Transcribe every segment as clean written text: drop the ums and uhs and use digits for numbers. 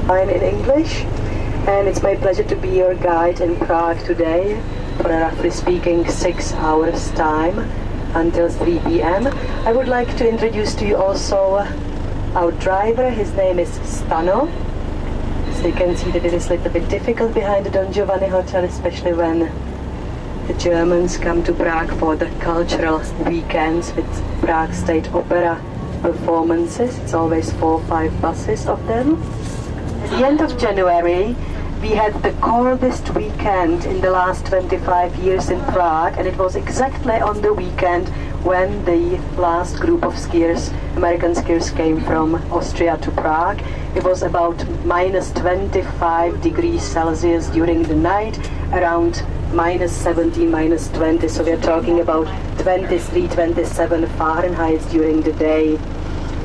I'm in English, and it's my pleasure to be your guide in Prague today for a roughly speaking 6 hours time until 3 p.m. I would like to introduce to you also our driver. His name is Stano. So you can see that it is a little bit difficult behind the Don Giovanni Hotel, especially when the Germans come to Prague for the cultural weekends with Prague State Opera performances. It's always 4 or 5 buses of them. At the end of January, we had the coldest weekend in the last 25 years in Prague, and it was exactly on the weekend when the last group of skiers, American skiers, came from Austria to Prague. It was about minus 25 degrees Celsius during the night, around minus 17, minus 20, so we are talking about 23, 27 Fahrenheit during the day.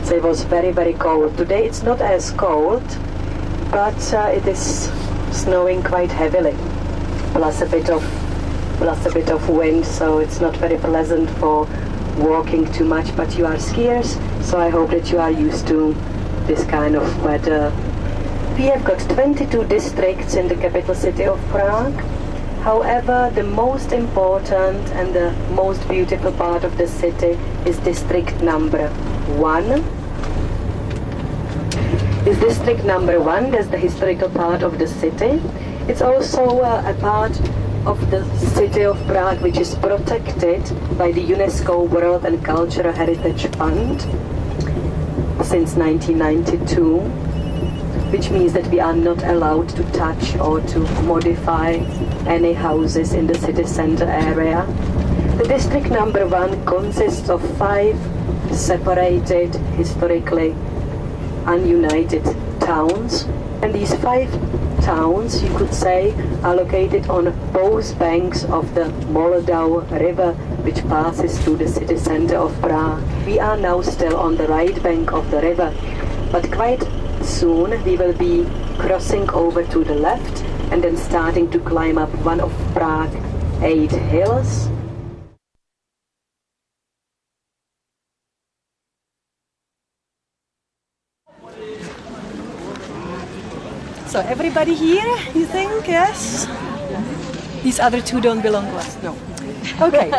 So it was very, very cold. Today it's not as cold, but it is snowing quite heavily, plus a bit of wind, so it's not very pleasant for walking too much, but you are skiers, so I hope that you are used to this kind of weather. We have got 22 districts in the capital city of Prague. However, the most important and the most beautiful part of the city is district number 1. Is district number 1, that's the historical part of the city. It's also a part of the city of Prague which is protected by the UNESCO World and Cultural Heritage Fund since 1992, which means that we are not allowed to touch or to modify any houses in the city center area. The district number 1 consists of 5 separated, historically ununited towns, and these 5 towns, you could say, are located on both banks of the Moldau River, which passes through the city center of Prague. We are now still on the right bank of the river, but quite soon we will be crossing over to the left and then starting to climb up one of Prague's 8 hills. So everybody here, you think, yes? These other 2 don't belong to us, no. Okay.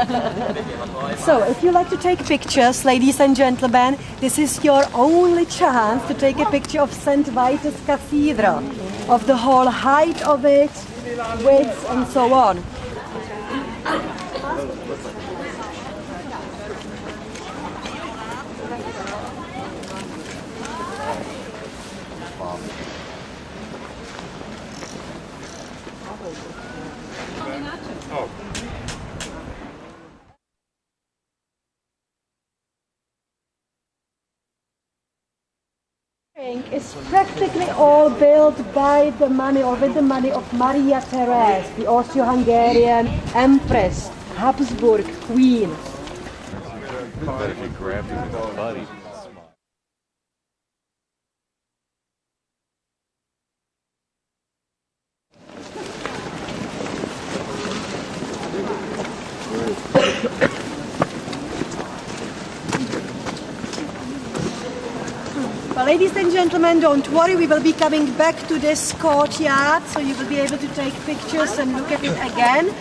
So if you like to take pictures, ladies and gentlemen, this is your only chance to take a picture of St. Vitus Cathedral, of the whole height of it, width and so on. Is practically all built by the money or with the money of Maria Therese, the Austro-Hungarian Empress, Habsburg Queen. But if you grab him in the butt, he Well, ladies and gentlemen, don't worry, we will be coming back to this courtyard, so you will be able to take pictures and look at it again.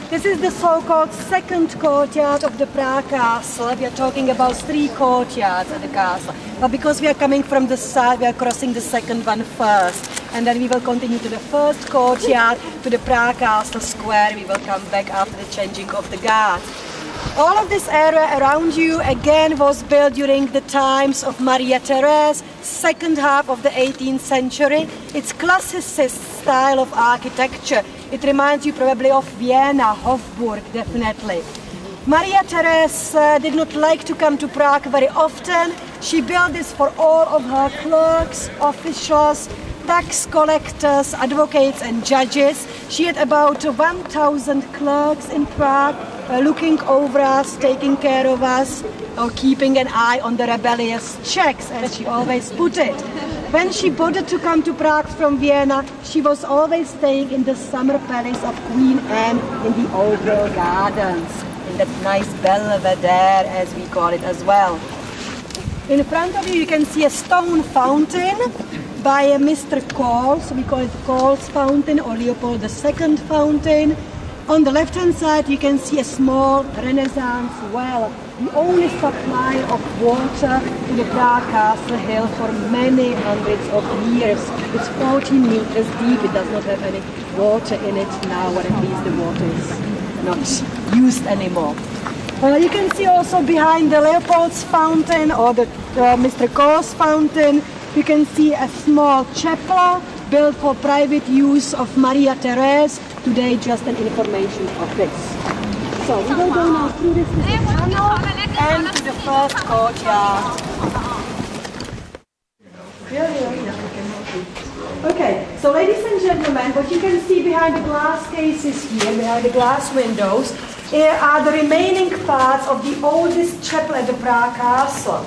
This is the so-called second courtyard of the Prague Castle. We are talking about 3 courtyards at the castle. But because we are coming from the side, we are crossing the second one first. And then we will continue to the first courtyard, to the Prague Castle Square. We will come back after the changing of the guard. All of this area around you again was built during the times of Maria Therese, second half of the 18th century. It's classicist style of architecture. It reminds you probably of Vienna, Hofburg, definitely. Maria Therese did not like to come to Prague very often. She built this for all of her clerks, officials, tax collectors, advocates and judges. She had about 1,000 clerks in Prague looking over us, taking care of us, or keeping an eye on the rebellious Czechs, as she always put it. When she bothered to come to Prague from Vienna, she was always staying in the summer palace of Queen Anne in the Oval Gardens, in that nice Belvedere, as we call it as well. In front of you can see a stone fountain by a Mr. Kohl, so we call it Kohl's fountain or Leopold II fountain. On the left-hand side you can see a small Renaissance well, the only supply of water to the Prague Castle Hill for many hundreds of years. It's 14 meters deep, it does not have any water in it now, or at least the water is not used anymore. You can see also behind the Leopold's fountain or the Mr. Kohl's fountain, you can see a small chapel built for private use of Maria Therese. Today just an information office. So we will go now through this little tunnel and to the first courtyard. Okay, so ladies and gentlemen, what you can see behind the glass cases here, behind the glass windows, are the remaining parts of the oldest chapel at the Prague Castle.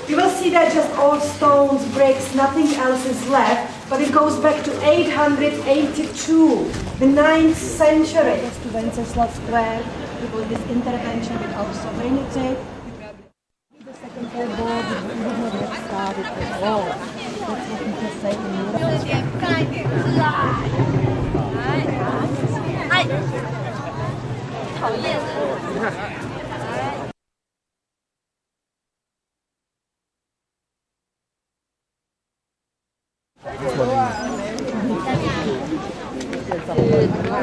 You will see that just old stones, bricks, nothing else is left, but it goes back to 882, the 9th century. Just to Wenceslav Square, it was this intervention with our sovereignty. The Second World War would not have started at all. That's what we can say in Europe.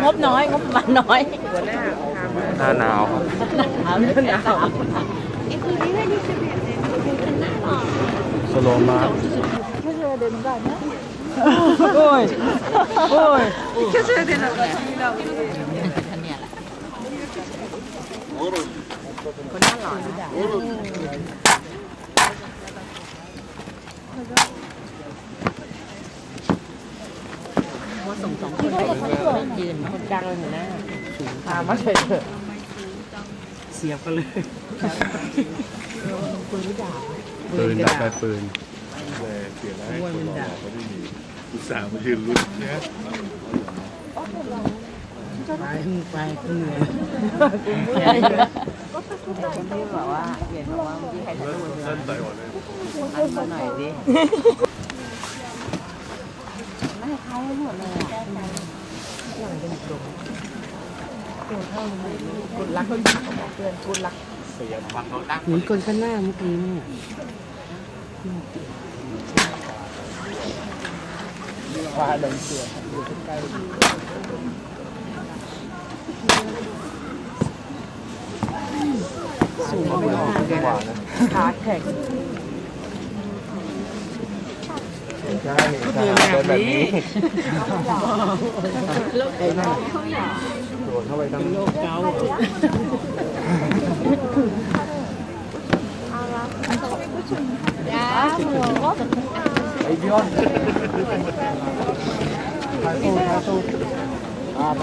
งบน้อยงบประมาณน้อยหน้าหนาวสโลมาโอ้ยโอ้ยคนหน้าหล่อส่ง2 คนไปยืนคนกลางเลยหัวหน้าพามาเฉยเถอะเสียบกันเลยปืนดับไปปืนเปลี่ยนให้คนหล่อเขาไม่มีอุตส่าห์มายืนลุ้นเนี่ยไปเหนื่อยคนที่บอกว่าเปลี่ยนบอกว่าเมื่อกี้ใครจะดูเส้นใจหมดเลยอันมาหน่อยดิไม่เขาหมดเลยอย่างเป็นกลุ่มตัวเท่านี้กุลรักก็ยิ่งของเพื่อนกุลรักเสียฟังเขาดังเหมือนคนข้างหน้าเมื่อกี้เนี่ยว่าเดินเสืออยู่ใกล้สูงไม่ออกเลยขาแข็งใช่แบบนี้โรคเกาโดนเข้าไปทั้งโรคเกาไอ้ย้อน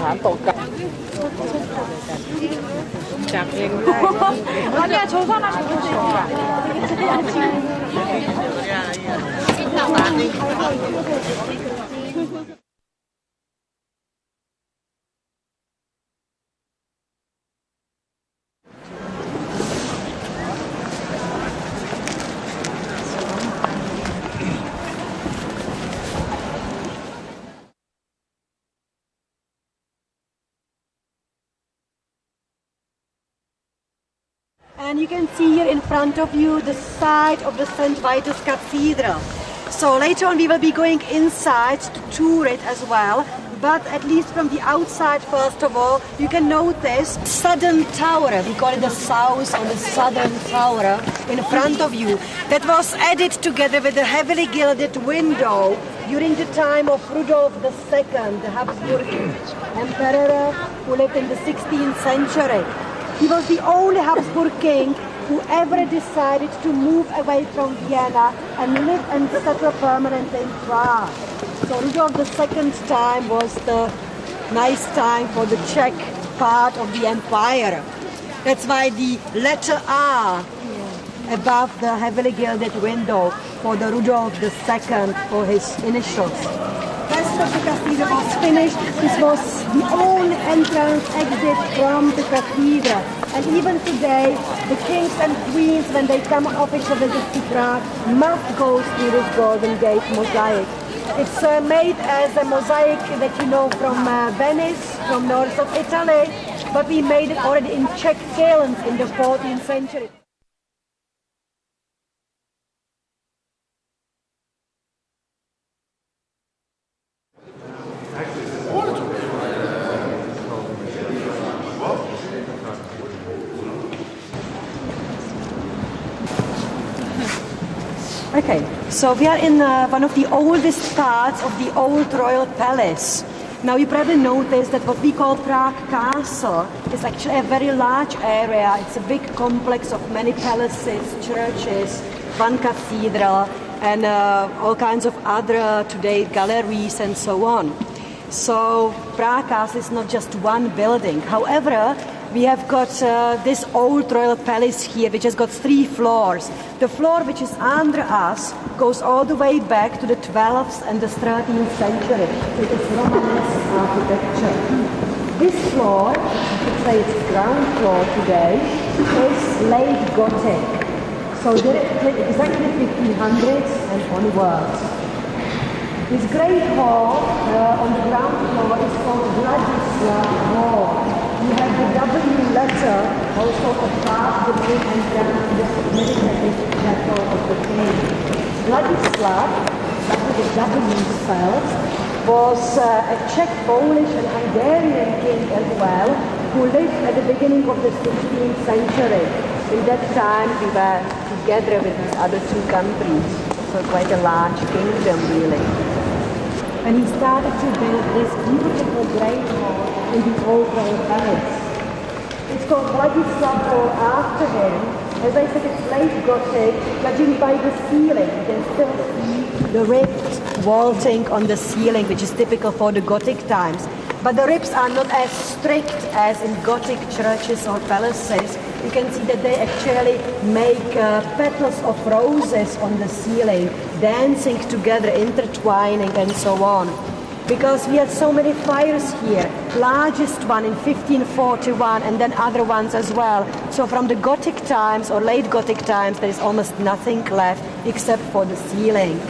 ฐานตกกับจับเองได้아니야 저 사람이 And you can see here in front of you the site of the St. Vitus Cathedral. So later on we will be going inside to tour it as well. But at least from the outside, first of all, you can notice southern tower. We call it the south or the southern tower in front of you. That was added together with a heavily gilded window during the time of Rudolf II, the Habsburg emperor who lived in the 16th century. He was the only Habsburg king whoever decided to move away from Vienna and live and settle permanently in Prague. So Rudolf II time was the nice time for the Czech part of the empire. That's why the letter R above the heavily gilded window for the Rudolf II for his initials. The rest of the cathedral was finished. This was the only entrance exit from the cathedral. And even today, the kings and queens, when they come on official visits to Prague, must go through this Golden Gate mosaic. It's made as a mosaic that you know from Venice, from north of Italy, but we made it already in Czech kilns in the 14th century. Okay, so we are in one of the oldest parts of the old royal palace. Now you probably noticed that what we call Prague Castle is actually a very large area. It's a big complex of many palaces, churches, one cathedral, and all kinds of other today galleries and so on. So Prague Castle is not just one building. However, we have got this old royal palace here, which has got 3 floors. The floor which is under us goes all the way back to the 12th and the 13th century. It is Romanesque architecture. This floor, you could say it's ground floor today, is late Gothic. So exactly 1500s and onwards. This great hall on the ground floor is called Vladislav Hall. You have the W letter also above the main entrance to the meditative chapel of the king. Vladislav, that was the W spelled, was a Czech, Polish and Hungarian king as well, who lived at the beginning of the 16th century. In that time we were together with these other 2 countries, so quite a large kingdom really. And he started to build this beautiful great hall in the old royal palace. It's called Vladislav Hall after him. As I said, it's late Gothic, judging by the ceiling. You can still see the ribbed vaulting on the ceiling, which is typical for the Gothic times. But the ribs are not as strict as in Gothic churches or palaces. You can see that they actually make petals of roses on the ceiling, dancing together, intertwining and so on. Because we had so many fires here, largest one in 1541 and then other ones as well. So from the Gothic times or late Gothic times there is almost nothing left except for the ceiling.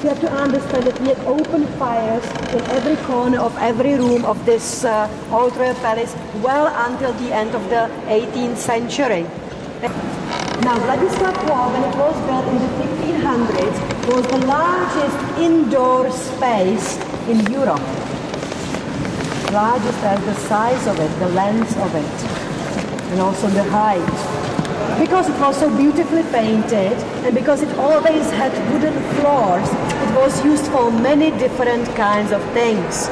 You have to understand that we had open fires in every corner of every room of this old royal palace well until the end of the 18th century. Now Vladislav Hall, when it was built in the 1500s, was the largest indoor space in Europe. Largest as the size of it, the length of it, and also the height. Because it was so beautifully painted and because it always had wooden floors, it was used for many different kinds of things.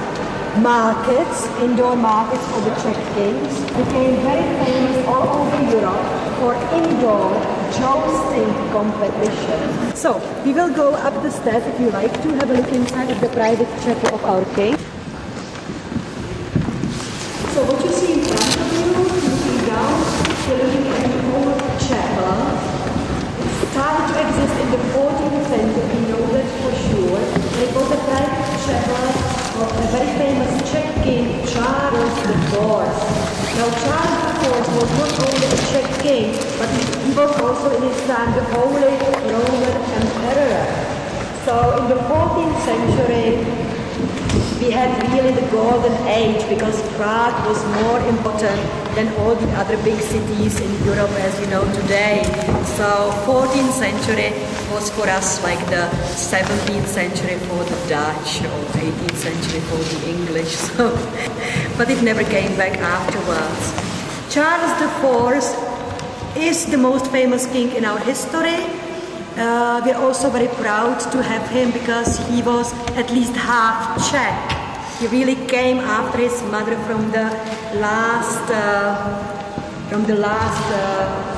Markets, indoor markets for the Czech kings, became very famous all over Europe for indoor jousting competitions. So, we will go up the stairs if you like to have a look inside of the private chapel of our king. So what you see in front of you, looking down, you're looking at an old chapel. It started to exist in the 14th century, we know that for sure. It was a private chapel of a very famous Czech king, Charles IV. Now Charles IV was not only a Czech king, but he was also in his time the Holy Roman Emperor. So in the 14th century, we had really the golden age because Prague was more important than all the other big cities in Europe as you know today. So 14th century was for us like the 17th century for the Dutch or 18th century for the English. So, but it never came back afterwards. Charles IV is the most famous king in our history. We are also very proud to have him because he was at least half Czech. He really came after his mother from the last from the last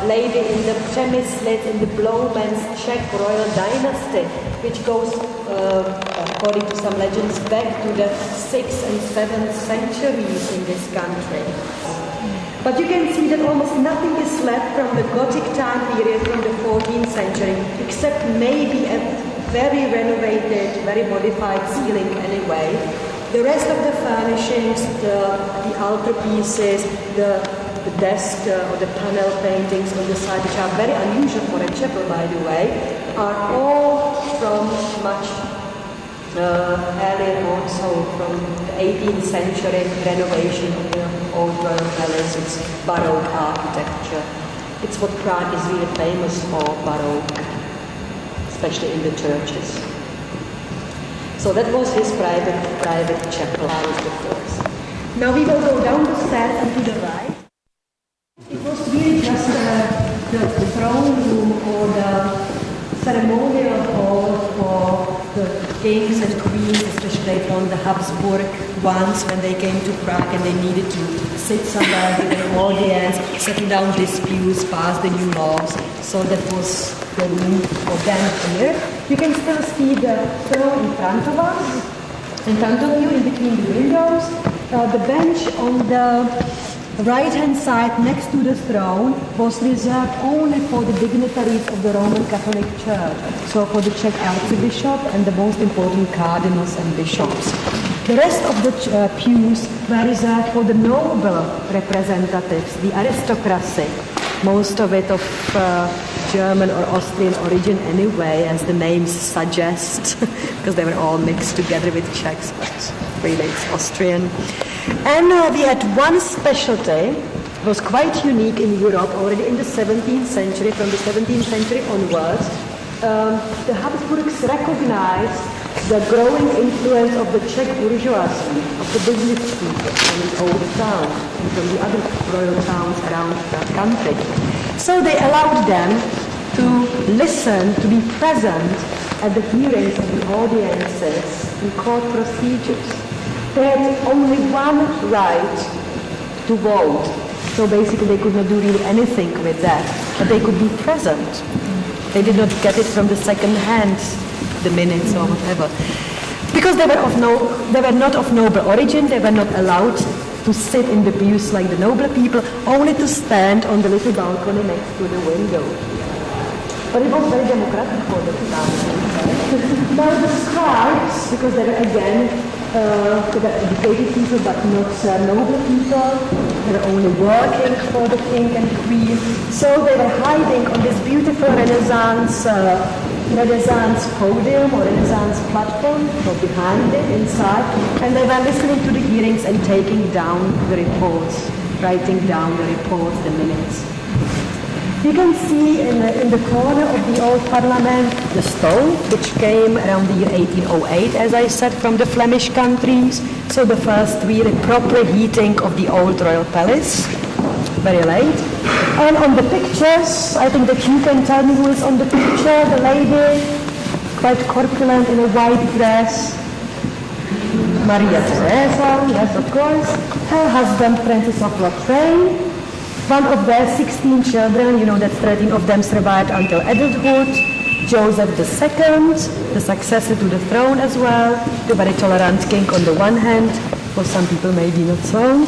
lady in the Přemyslit in the Blomens Czech royal dynasty, which goes, according to some legends, back to the 6th and 7th centuries in this country. But you can see that almost nothing is left from the Gothic time period from the 14th century, except maybe a very renovated, very modified ceiling anyway. The rest of the furnishings, the altarpieces, the desk or the panel paintings on the side, which are very unusual for a chapel, by the way, are all from much earlier, also from the 18th century renovation of the old royal palace. It's Baroque architecture. It's what Prague is really famous for, Baroque, especially in the churches. So that was his private chapel, Carlos I. Now we will go down the stairs and to the right. It was really just the throne room or the ceremonial hall for the kings and queens, especially from the Habsburg ones when they came to Prague and they needed to sit somewhere with an audience, settle down disputes, pass the new laws. So that was the room for them here. You can still see the throne in front of us, in front of you, in between the windows. The bench on the right-hand side next to the throne was reserved only for the dignitaries of the Roman Catholic Church, so for the Czech archbishop and the most important cardinals and bishops. The rest of the pews were reserved for the noble representatives, the aristocracy, most of it of German or Austrian origin anyway, as the names suggest, because they were all mixed together with Czechs, but really it's Austrian. And we had one specialty, it was quite unique in Europe already in the 17th century, from the 17th century onwards. The Habsburgs recognized the growing influence of the Czech bourgeoisie, of the business people from the old town and from the other royal towns around the country. So they allowed them to listen, to be present at the hearings and the audiences in court procedures. They had only one right to vote, so basically they could not do really anything with that, but they could be present. They did not get it from the second hand, the minutes or whatever. Because they were not of noble origin, they were not allowed to sit in the pews like the noble people, only to stand on the little balcony next to the window. But it was very democratic for the time. Now the scribes, because they were again educated people but not noble people, they were only working for the king and queen, so they were hiding on this beautiful Renaissance podium or Renaissance platform, or behind it, inside, and they were listening to the hearings and taking down the reports, writing down the reports, the minutes. You can see in the corner of the old parliament the stove, which came around the year 1808, as I said, from the Flemish countries. So the first really proper heating of the old royal palace, very late. And on the pictures, I think that you can tell me who is on the picture, the lady, quite corpulent in a white dress. Maria Theresa, yes, of course. Her husband, Francis of Louvain. One of their 16 children, you know that 13 of them survived until adulthood. Joseph II, the successor to the throne as well, the very tolerant king on the one hand, for some people maybe not so.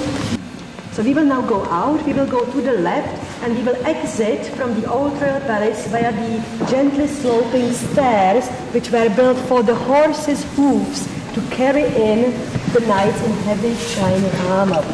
So we will now go out, we will go to the left, and we will exit from the old royal palace via the gently sloping stairs, which were built for the horses' hooves to carry in the knights in heavy shiny armor.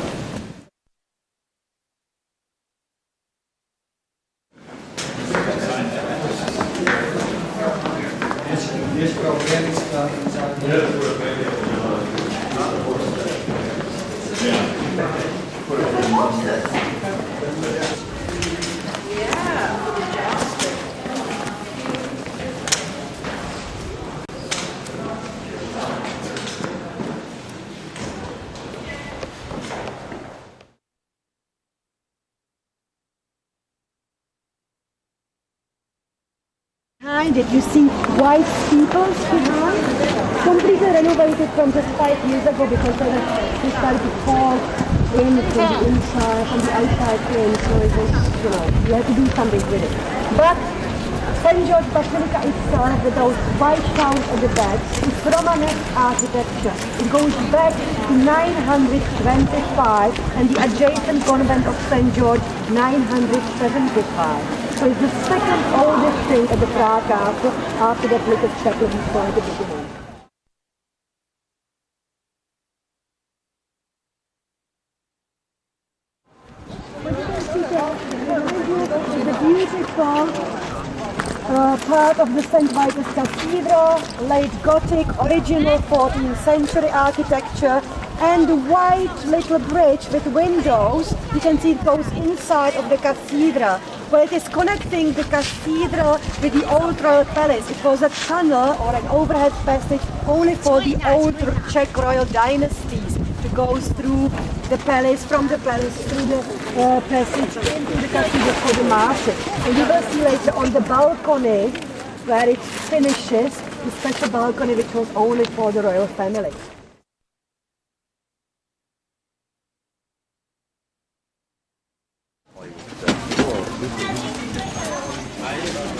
Behind it, you see white steeples behind. completely renovated from just 5 years ago because they started to fall in from the inside, from the outside in, so it was, you had to do something with it. But St. George Basilica itself, with those white shrouds at the back, is Romanesque architecture. It goes back to 925 and the adjacent convent of St. George 975. So it's the second oldest thing at the Prague after that little chapel we saw at the beginning. The beautiful part of the St. Vitus Cathedral, late Gothic, original 14th century architecture, and the white little bridge with windows. You can see it goes inside of the cathedral, where it is connecting the cathedral with the old royal palace. It was a tunnel or an overhead passage only for the old Czech royal dynasties to go through the palace, from the palace through the passage into the cathedral for the masses. And you will see later on the balcony where it finishes, the special balcony which was only for the royal family.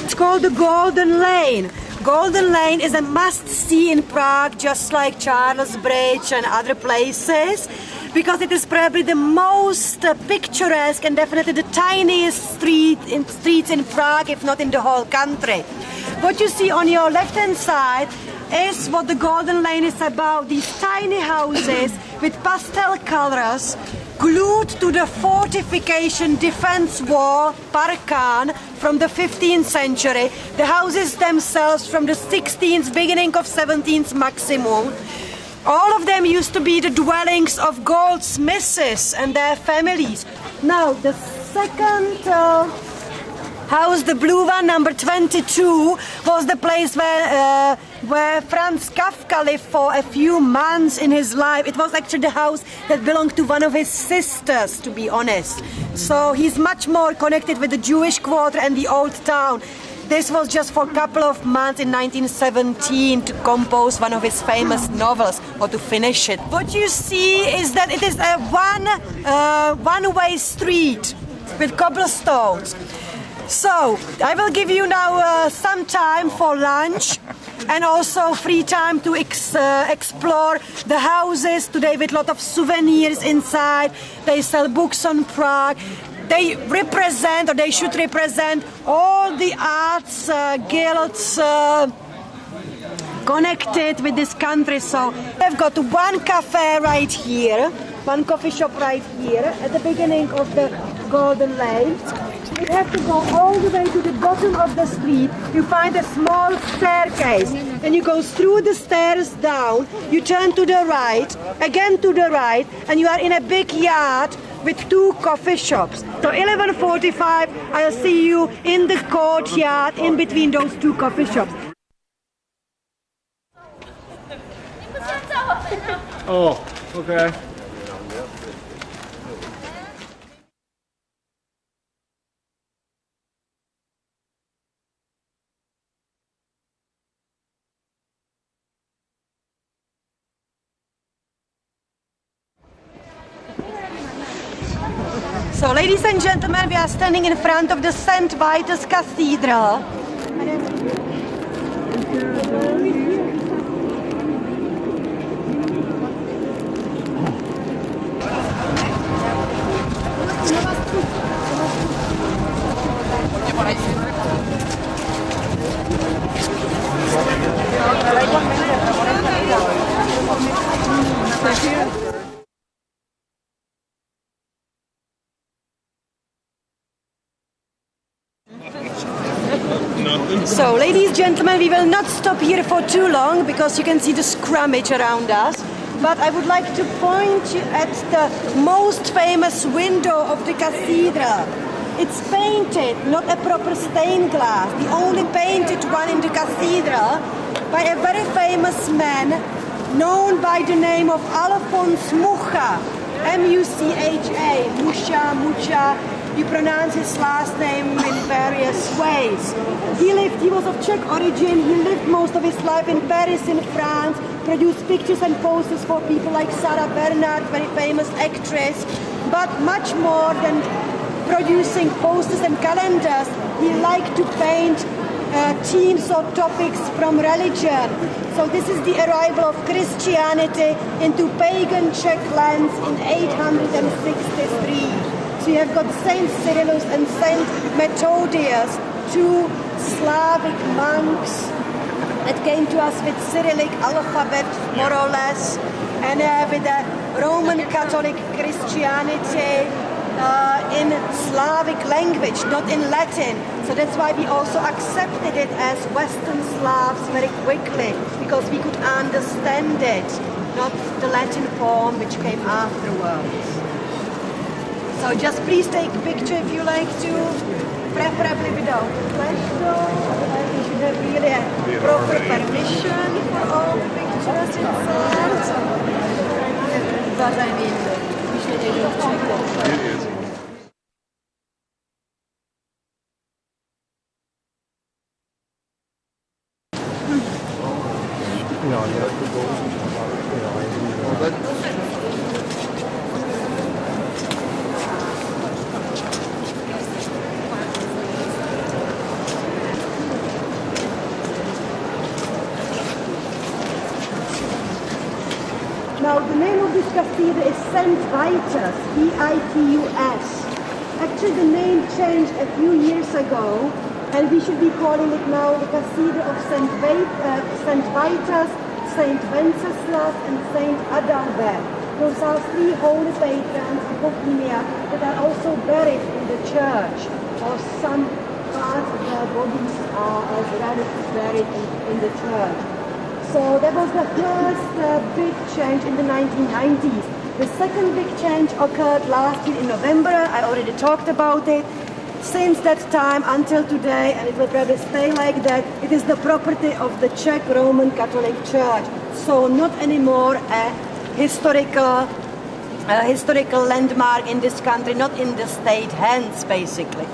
It's called the Golden Lane. Golden Lane is a must-see in Prague, just like Charles Bridge and other places, because it is probably the most picturesque and definitely the tiniest streets in Prague, if not in the whole country. What you see on your left-hand side is what the Golden Lane is about. These tiny houses with pastel colors glued to the fortification defense wall, Parkan, from the 15th century. The houses themselves from the 16th, beginning of 17th maximum. All of them used to be the dwellings of goldsmiths and their families. Now, the second house, the blue one, number 22, was the place where Franz Kafka lived for a few months in his life. It was actually the house that belonged to one of his sisters, to be honest. So he's much more connected with the Jewish quarter and the old town. This was just for a couple of months in 1917 to compose one of his famous novels, or to finish it. What you see is that it is a one-way street with cobblestones. So, I will give you now some time for lunch and also free time to explore the houses today with a lot of souvenirs inside. They sell books on Prague. They represent, or they should represent, all the arts guilds connected with this country. So, they've got one cafe right here, one coffee shop right here at the beginning of the Golden Lane. You have to go all the way to the bottom of the street. You find a small staircase and you go through the stairs down. You turn to the right, again to the right, and you are in a big yard with two coffee shops. So 11:45, I'll see you in the courtyard in between those two coffee shops. Oh, okay. So, ladies and gentlemen, we are standing in front of the St. Vitus Cathedral. So, ladies and gentlemen, we will not stop here for too long because you can see the scrummage around us. But I would like to point you at the most famous window of the cathedral. It's painted, not a proper stained glass, the only painted one in the cathedral, by a very famous man known by the name of Alphonse Mucha, M-U-C-H-A, Mucha. You pronounce his last name in various ways. He was of Czech origin. He lived most of his life in Paris, in France, produced pictures and posters for people like Sarah Bernhardt, very famous actress, but much more than producing posters and calendars, he liked to paint themes or topics from religion. So this is the arrival of Christianity into pagan Czech lands in 863. So you have got Saint Cyrillus and Saint Methodius, two Slavic monks that came to us with Cyrillic alphabet, more or less, and with a Roman Catholic Christianity in Slavic language, not in Latin. So that's why we also accepted it as Western Slavs very quickly, because we could understand it, not the Latin form which came afterwards. So just please take a picture if you like to, preferably without flash. You should have really a proper permission for all the pictures inside. But I mean, usually they don't check that. It is. Now the name of this cathedral is St. Vitus, V-I-T-U-S. Actually the name changed a few years ago, and we should be calling it now the Cathedral of St. Vitus, St. Wenceslav and St. Adalbert. Those are three holy patrons of Bohemia that are also buried in the church, or some parts of their bodies are as relics buried in the church. So that was the first big change in the 1990s. The second big change occurred last year in November. I already talked about it. Since that time until today, and it will probably stay like that, it is the property of the Czech Roman Catholic Church. So not anymore a historical landmark in this country, not in the state hands, basically.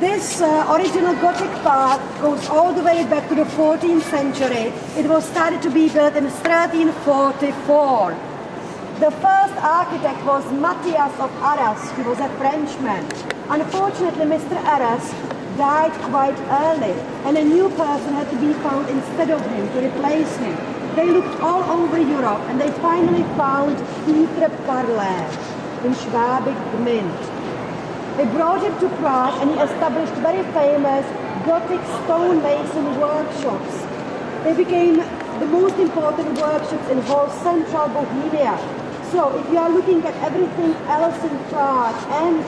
This original Gothic part goes all the way back to the 14th century. It was started to be built in 1344. The first architect was Matthias of Arras, who was a Frenchman. Unfortunately, Mr. Arras died quite early, and a new person had to be found instead of him to replace him. They looked all over Europe, and they finally found Peter Parler in Schwabig Gmünd. They brought him to Prague, and he established very famous Gothic stonemason workshops. They became the most important workshops in whole central Bohemia. So if you are looking at everything else in Prague and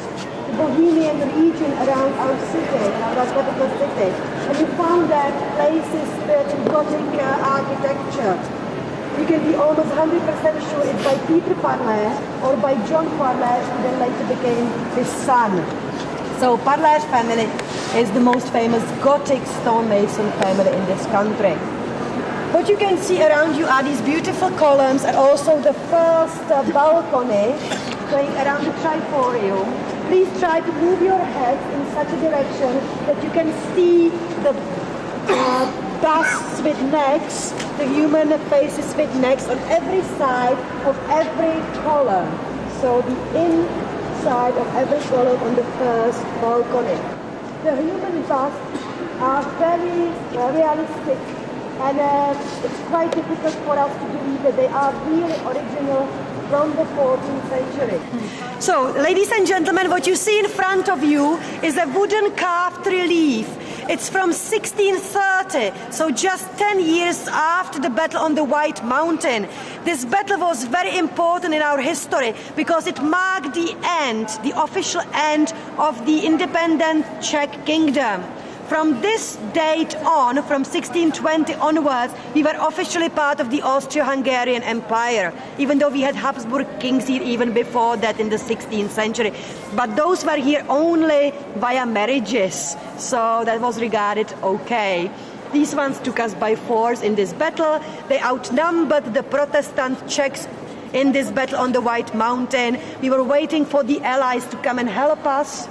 the Bohemian region around our city, our capital city, and you found that places built in Gothic architecture, you can be almost 100% sure it's by Peter Parler or by John Parler, who then later became his son. So Parler's family is the most famous Gothic stonemason family in this country. What you can see around you are these beautiful columns and also the first balcony going around the triforium. Please try to move your head in such a direction that you can see the busts with necks, the human faces with necks on every side of every column. So the inside of every column on the first balcony. The human busts are very realistic, and it's quite difficult for us to believe that they are really original from the 14th century. So, ladies and gentlemen, what you see in front of you is a wooden carved relief. It's from 1630, so just 10 years after the battle on the White Mountain. This battle was very important in our history because it marked the end, the official end of the independent Czech kingdom. From this date on, from 1620 onwards, we were officially part of the Austro-Hungarian Empire, even though we had Habsburg kings here even before that in the 16th century. But those were here only via marriages, so that was regarded okay. These ones took us by force in this battle. They outnumbered the Protestant Czechs in this battle on the White Mountain. We were waiting for the Allies to come and help us.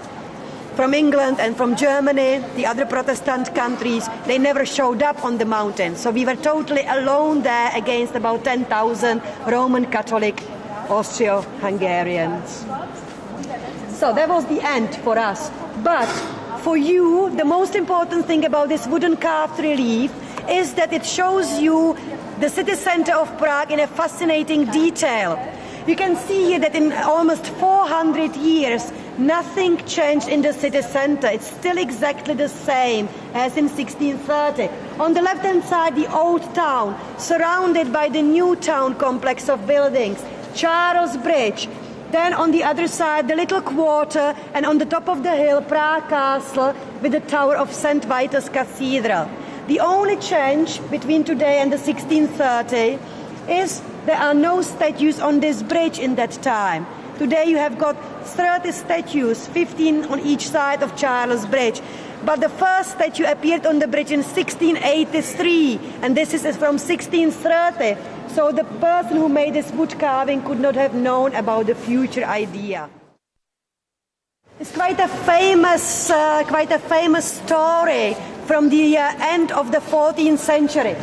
from England and from Germany, the other Protestant countries, they never showed up on the mountain. So we were totally alone there against about 10,000 Roman Catholic Austro-Hungarians. So that was the end for us. But for you, the most important thing about this wooden carved relief is that it shows you the city center of Prague in a fascinating detail. You can see here that in almost 400 years, nothing changed in the city center. It's still exactly the same as in 1630. On the left-hand side, the old town, surrounded by the new town complex of buildings, Charles Bridge. Then on the other side, the little quarter, and on the top of the hill, Prague Castle with the tower of St. Vitus Cathedral. The only change between today and the 1630 is there are no statues on this bridge in that time. Today you have got 30 statues, 15 on each side of Charles Bridge. But the first statue appeared on the bridge in 1683, and this is from 1630. So the person who made this wood carving could not have known about the future idea. It's quite a famous story from the end of the 14th century.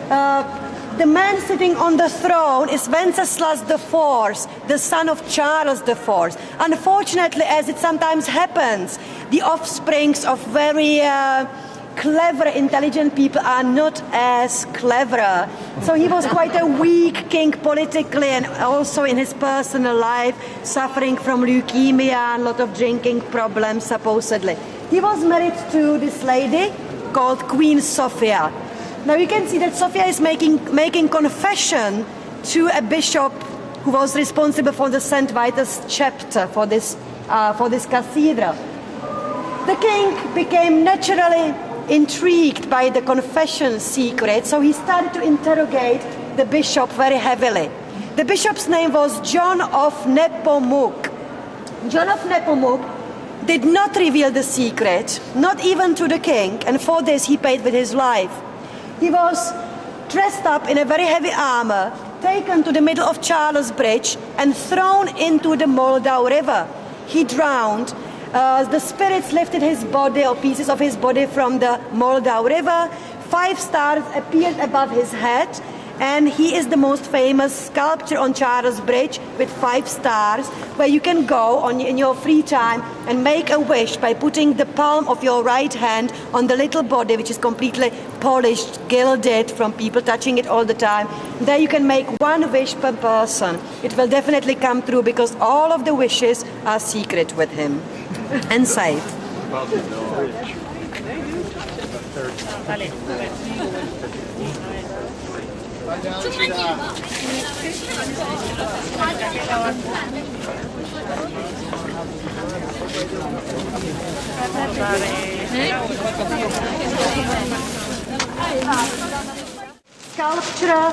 The man sitting on the throne is Wenceslas IV, the son of Charles IV. Unfortunately, as it sometimes happens, the offsprings of very clever, intelligent people are not as clever. So he was quite a weak king politically and also in his personal life, suffering from leukemia and a lot of drinking problems, supposedly. He was married to this lady called Queen Sophia. Now you can see that Sophia is making confession to a bishop who was responsible for the St. Vitus chapter for this cathedral. The king became naturally intrigued by the confession secret, so he started to interrogate the bishop very heavily. The bishop's name was John of Nepomuk. John of Nepomuk did not reveal the secret, not even to the king, and for this he paid with his life. He was dressed up in a very heavy armor, taken to the middle of Charles Bridge and thrown into the Moldau River. He drowned. The spirits lifted his body or pieces of his body from the Moldau River. 5 stars appeared above his head, and he is the most famous sculpture on Charles Bridge with 5 stars, where you can go in your free time and make a wish by putting the palm of your right hand on the little body, which is completely polished, gilded from people touching it all the time. There you can make 1 wish per person. It will definitely come true because all of the wishes are secret with him and safe. Sculpture,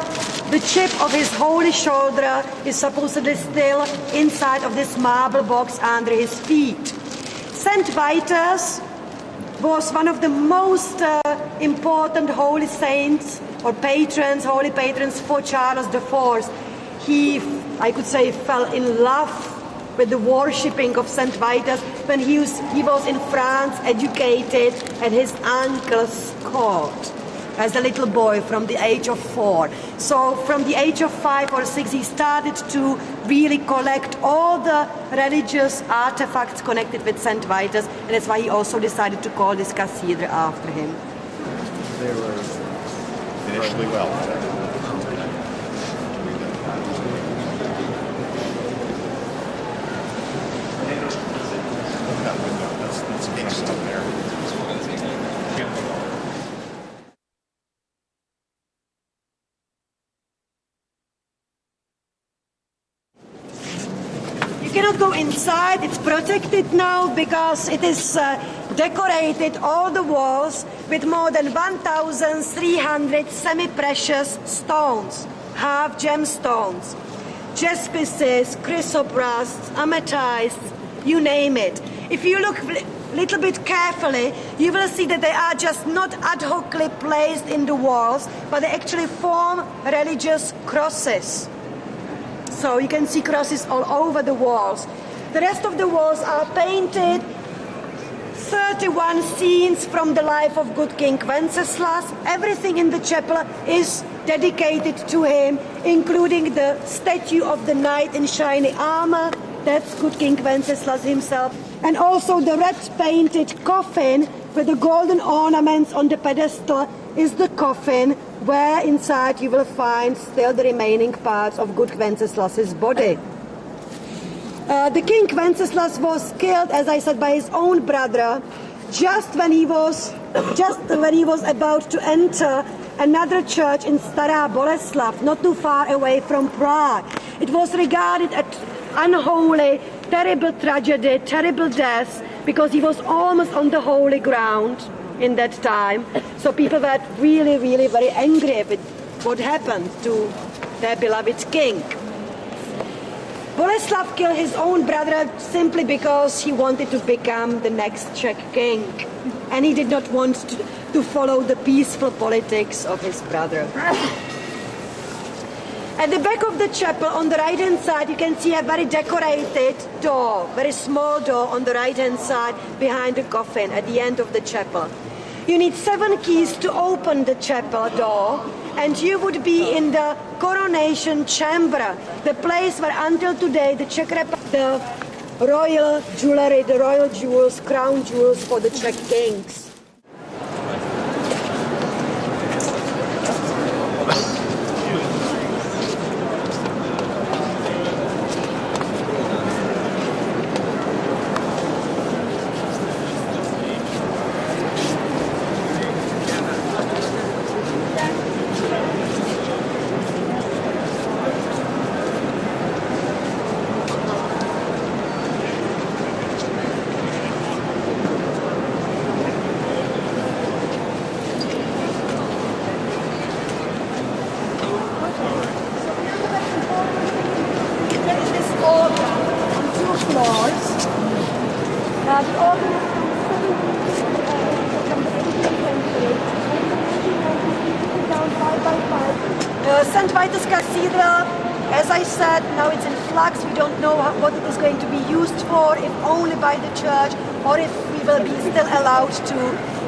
the chip of his holy shoulder is supposedly still inside of this marble box under his feet. St. Vitus was one of the most important holy saints or patrons, holy patrons for Charles IV. He, I could say, fell in love with the worshipping of St. Vitus when he was in France, educated at his uncle's court as a little boy from the age of 4. So from the age of 5 or 6 he started to really collect all the religious artifacts connected with St. Vitus, and that's why he also decided to call this cathedral after him. They were initially well. That's interesting there. You cannot go inside, it's protected now because it is decorated all the walls with more than 1,300 semi-precious stones, half gemstones, jaspises, chrysoprasts, amethysts, you name it. If you look a little bit carefully, you will see that they are just not ad hocly placed in the walls, but they actually form religious crosses. So you can see crosses all over the walls. The rest of the walls are painted 31 scenes from the life of good King Wenceslas. Everything in the chapel is dedicated to him, including the statue of the knight in shiny armor. That's good King Wenceslas himself. And also the red painted coffin with the golden ornaments on the pedestal is the coffin where inside you will find still the remaining parts of good Wenceslas's body. The King Wenceslas was killed, as I said, by his own brother just when he was about to enter another church in Stará Boleslav, not too far away from Prague. It was regarded as unholy, terrible tragedy, terrible death, because he was almost on the holy ground in that time. So people were really, really very angry with what happened to their beloved king. Boleslav killed his own brother simply because he wanted to become the next Czech king, and he did not want to follow the peaceful politics of his brother. At the back of the chapel on the right hand side you can see a very decorated door, very small door on the right hand side behind the coffin at the end of the chapel. You need 7 keys to open the chapel door, and you would be in the coronation chamber, the place where until today the the royal jewelry, the royal jewels, crown jewels for the Czech kings. St. Vitus Cathedral, as I said, now it's in flux. We don't know what it is going to be used for, if only by the church, or if we will be still allowed to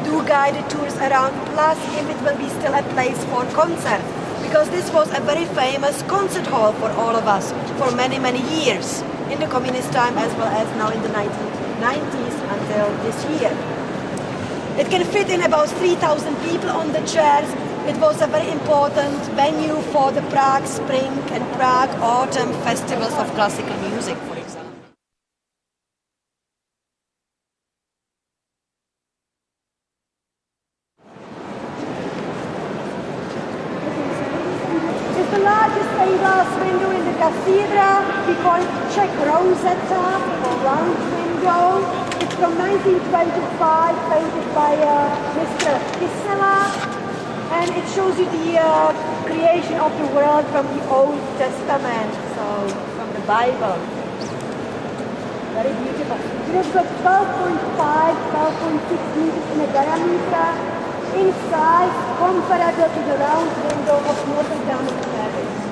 do guided tours around, plus if it will be still a place for concerts, because this was a very famous concert hall for all of us for many, many years, in the communist time as well as now in the 1990s until this year. It can fit in about 3,000 people on the chairs. It was a very important venue for the Prague Spring and Prague Autumn festivals of classical music, for example. It's the largest stained glass window in the cathedral. We call it Czech Rosetta, or round window. It's from 1925, painted by Mr. Kysela. And it shows you the creation of the world from the Old Testament, so from the Bible. Very beautiful. It has got 12.5, 12.6 meters in a diameter, in size comparable to the round window of Notre Dame of Paris.